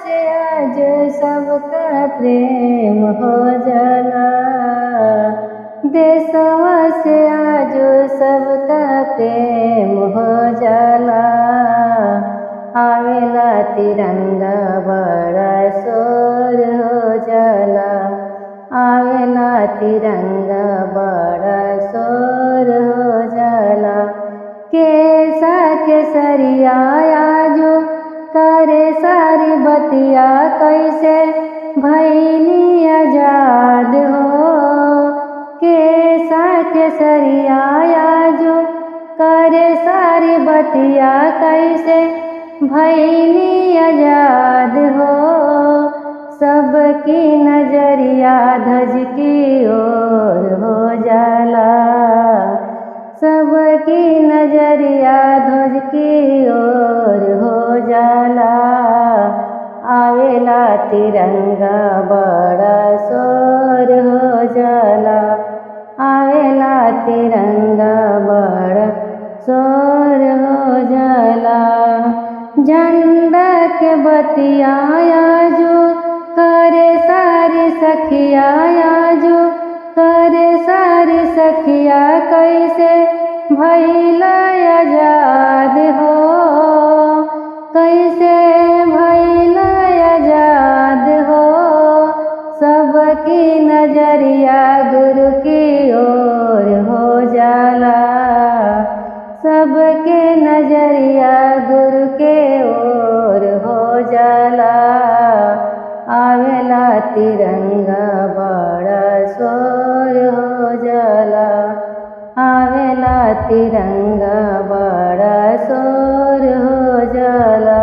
से आज सबका प्रेम हो जाला। देशवा से आज सबका प्रेम हो जाला। आवेला तिरंगा बड़ा शोर हो जाला। आवेला तिरंगा बड़ा शोर हो जाला। केसा केसरिया जो करे सारी बतिया कैसे भैनी आजाद हो। केसा केसरिया जो करे सारी बतिया कैसे भैनी आजाद हो। सबकी नजरिया धज की ओर हो जाला। सबकी नजरिया ध्वज की ओर हो जाला। आवेला तिरंगा बड़ा शोर हो जाला। आवेला तिरंगा बड़ा शोर हो जाला। झंडा के बतियाया जो करे सारी सखिया जो करे सारी सखिया कैसे भैला आजाद हो। कैसे भैला आजाद हो। सबकी नजरिया गुरु की ओर हो जाला। सबके नजरिया गुरु के ओर हो जाला। आवेला तिरंगा बड़ा शोर हो जाला। आवेला तिरंगा बड़ा शोर हो जाला।